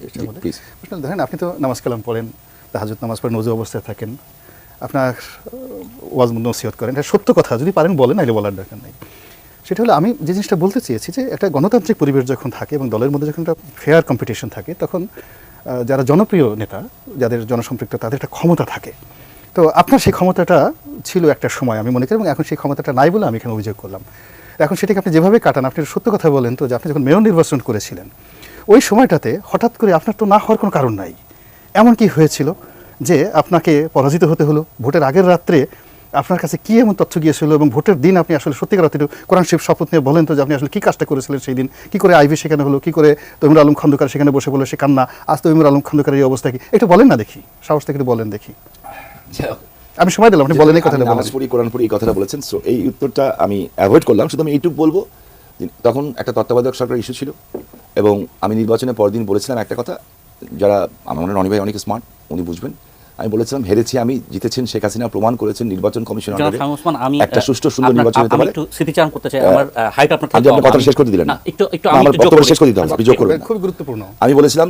চেষ্টা করি। দেখেন, আপনি তো নামাজ কালাম পড়েন, তাহাজ্জুদ নামাজ পড়েন, ওযু অবস্থায় থাকেন, আপনার ওয়াজ নসিহত করেন, এটা সত্য কথা, যদি পারেন বলেন, নাইলে বলার দরকার নেই। সেটা হলো আমি যে জিনিসটা বলতে চেয়েছি যে একটা গণতান্ত্রিক পরিবেশ যখন থাকে এবং দলের মধ্যে যখন একটা ফেয়ার কম্পিটিশন থাকে, তখন যারা জনপ্রিয় নেতা, যাদের জনসম্পৃক্ত, তাদের একটা ক্ষমতা থাকে। তো আপনার সেই ক্ষমতাটা ছিল একটা সময়, আমি মনে করি, এবং এখন সেই ক্ষমতাটা নাই বলে আমি এখানে অভিযোগ করলাম। এখন সেটাকে আপনি যেভাবে কাটান, আপনি সত্য কথা বলেন তো, যে আপনি যখন মেয়র নির্বাচন করেছিলেন ওই সময়টাতে হঠাৎ করে আপনার তো না হওয়ার কোনো কারণ নাই। এমন কি হয়েছিল যে আপনাকে পরাজিত হতে হলো? ভোটের আগের রাত্রে আপনার কাছে কি এমন তথ্য গিয়েছিল এবং ভোটের দিন আপনি আসলে সত্যিকার অর্থে কোরআন শরীফ শপথ নিয়ে বলেন তো, যে আপনি আসলে কী কাজটা করেছিলেন সেই দিন? কী করে আইভি সেখানে হলো, কী করে তৈমুর আলম খন্দকার সেখানে বসে বলে সে কান্না, আজ তৈমুর আলম খন্দকারের এই অবস্থা কি? এটা বলেন না দেখি, সাহস থেকে একটু বলেন দেখি। আমি সময় দিলাম, আপনি বলেন এই কথাটা। নামাজ পড়ি, কোরআন পড়ি, এই কথাটা বলেছেন, সো এই উত্তরটা আমি অ্যাভয়েড করলাম। শুধু আমি এইটুকু বলবো, তখন একটা তত্ত্বাবধায়ক সরকার ইস্যু ছিল এবং আমি নির্বাচনের পরদিন বলেছিলাম একটা কথা, যারা আমার মনে হয় রনি ভাই অনেক স্মার্ট, উনি বুঝবেন। আমি বলেছিলাম হেরেছি আমি, জিতেছেন শেখ হাসিনা, প্রমাণ করেছেন নির্বাচন কমিশন একটা সুষ্ঠু সুন্দর নির্বাচন হতে পারে। একটু স্মৃতিচারণ করতে চাই, আমার হাইট আপনার আপনি আপনার কথা শেষ করে দিলেন না, একটু আমার বক্তব্য শেষ করে দিতে হবে, আপনি যোগ করবেন। খুব গুরুত্বপূর্ণ। আমি বলেছিলাম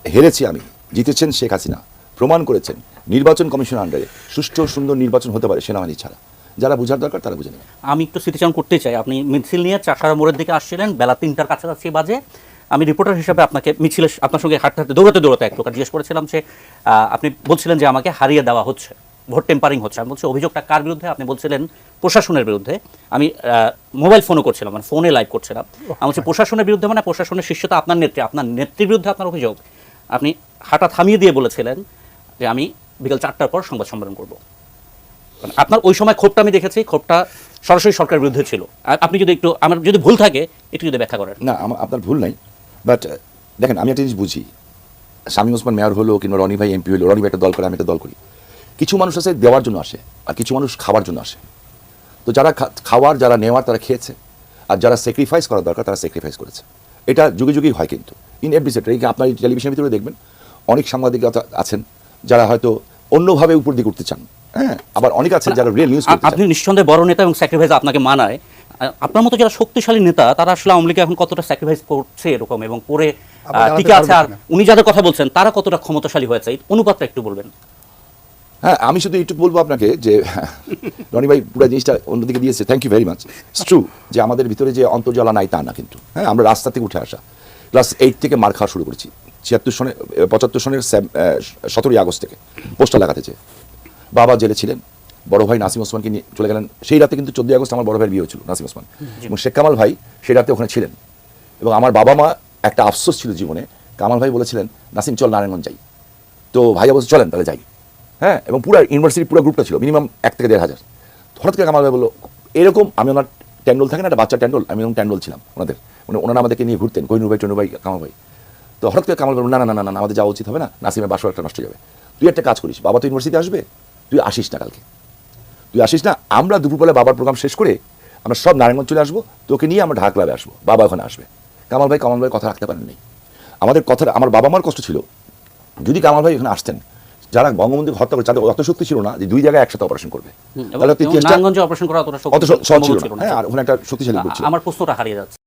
হেরেছি আমি, জিতেছেন শেখ হাসিনা, প্রমাণ করেছেন নির্বাচন কমিশন আন্ডারে সুষ্ঠু সুন্দর নির্বাচন হতে পারে সেনাবাহিনী ছাড়া। যারা বোঝার দরকার তারা বুঝে নেবেন। আমি একটু স্মৃতিচারণ করতে চাই। আপনি মিছিল নিয়ে চাষারা মোড়ের দিকে আসছিলেন, বেলা 3টার কাছাকাছি বাজে। আমি রিপোর্টার হিসেবে আপনাকে মিছিলে আপনার সঙ্গে হাঁটতে হাঁটতে দৌড়াতে এক প্রকার জিজ্ঞেস করেছিলাম যে আপনি বলছিলেন যে আমাকে হারিয়ে দেওয়া হচ্ছে, ভোট টেম্পারিং হচ্ছে। আমি বলছি অভিযোগটা কার বিরুদ্ধে? আপনি বলছিলেন প্রশাসনের বিরুদ্ধে। আমি মোবাইল ফোনও করছিলাম, মানে ফোনে লাইভ করছিলাম। আমি বলছি প্রশাসনের বিরুদ্ধে, মানে প্রশাসনের শিষ্যতা আপনার নেত্রীর বিরুদ্ধে আপনার অভিযোগ। আপনি হাঁটা থামিয়ে দিয়ে বলেছিলেন যে আমি বিকেল 4টার পর সংবাদ সম্মেলন করব। আপনার ওই সময় ক্ষোভটা আমি দেখেছি, ক্ষোভটা সরাসরি সরকারের বিরুদ্ধে ছিল। আপনি যদি একটু, আমার যদি ভুল থাকে একটু যদি ব্যাখ্যা করেন। না, আপনার ভুল নাই, বাট দেখেন আমি একটা জিনিস বুঝি, শামীম ওসমান মেয়র হলো কিংবা রনি ভাই এমপি হলো, রনি ভাই একটা দল করে, আমি একটা দল করি। কিছু মানুষ আছে দেওয়ার জন্য আসে, আর কিছু মানুষ খাওয়ার জন্য আসে। তো যারা খাওয়ার, যারা নেওয়ার, তারা খেয়েছে, আর যারা স্যাক্রিফাইস করার দরকার তারা স্যাক্রিফাইস করেছে। এটা যুগে যুগেই হয় কিন্তু, ইন এভরি সেক্টর। এই আপনার টেলিভিশনের ভিতরে দেখবেন অনেক সাংবাদিকতা আছেন যারা হয়তো অন্যভাবে উপর দিকে উঠতে চান, হ্যাঁ, আবার অনেক আছে যারা রিয়েল নিউজ। আপনি নিঃসন্দেহে বড় নেতা এবং স্যাক্রিফাইস আপনাকে মানায়। আপনার মতো যারা শক্তিশালী নেতা তারা আসলে আওয়ামী লীগে এখন কতটা স্যাক্রিফাইস করছে এরকম এবং করে টিকে আছে, আর উনি যাদের কথা বলছেন তারা কতটা ক্ষমতাশালী হয়েছে, এই অনুপাতটা একটু বলবেন। হ্যাঁ, আমি শুধু একটু বলবো আপনাকে যে রনি ভাই পুরো জিনিসটা অন্যদিকে দিয়েছে, thank you very much. It's true যে আমাদের ভিতরে যে অন্তর্জ্বালা নাই তা না, কিন্তু হ্যাঁ, আমরা রাস্তা থেকে উঠে আসা, ক্লাস 8 থেকে মার খাওয়া শুরু করেছি। 75 সনের 17ই আগস্ট থেকে পোস্টার লাগাতে চেয়ে বাবা জেলে ছিলেন, বড় ভাই নাসিম ওসমানকে নিয়ে চলে গেলেন। সেই রাতে কিন্তু 14ই আগস্ট আমার বড় ভাইয়ের বিয়ে হয়েছিল, নাসিম ওসমান এবং শেখ কামাল ভাই সেই রাতে ওখানে ছিলেন। এবং আমার বাবা মা একটা আফসোস ছিল জীবনে, কামাল ভাই বলেছিলেন নাসিম চল নারায়ণগঞ্জ যাই, তো ভাইয়া বলছে চলেন তাহলে যাই। হ্যাঁ, এবং পুরো ইউনিভার্সিটির পুরো গ্রুপটা ছিল মিনিমাম 1 থেকে 1,500। হঠাৎ করে কামাল ভাই বললো এরকম, আমি ওনার ট্যান্ডল থাকে না, একটা বাচ্চা ট্যান্ডল, আমি ওরকম ট্যান্ডল ছিলাম ওনাদের, মানে ওনারা আমাদেরকে নিয়ে ঘুরতেন, কৈনুর ভাই, টনু ভাই, কামাল ভাই। তো হঠাৎ করে কামাল ভাই না না না না আমাদের যাওয়া উচিত হবে না, নাসিমের বাসর একটা নষ্ট যাবে, তুই একটা কাজ করিস, বাবা তো ইউনিভার্সিটি আসবে, তুই আসিস না কালকে, তুই আসিস না, আমরা দুপুরবেলা বাবার প্রোগ্রাম শেষ করে আমরা সব নারায়ণগঞ্জ চলে আসবো, তোকে নিয়ে আমরা ঢাকা ক্লাবে আসবো, বাবা ওখানে আসবে। কামাল ভাই কথা রাখতে পারেননি। আমাদের কথা, আমার বাবা মার কষ্ট ছিল যদি কামাল ভাই এখানে আসতেন, যারা বঙ্গবন্ধু হত্যা করে তাদের অত শক্তি ছিল না যে 2 জায়গায় একসাথে অপারেশন করবে, নারায়ণগঞ্জে অপারেশন করা অত সহজ ছিল না। হ্যাঁ, আর ওখানে একটা শক্তিশালী ছিল। আমার প্রশ্নটা হারিয়ে যাচ্ছে।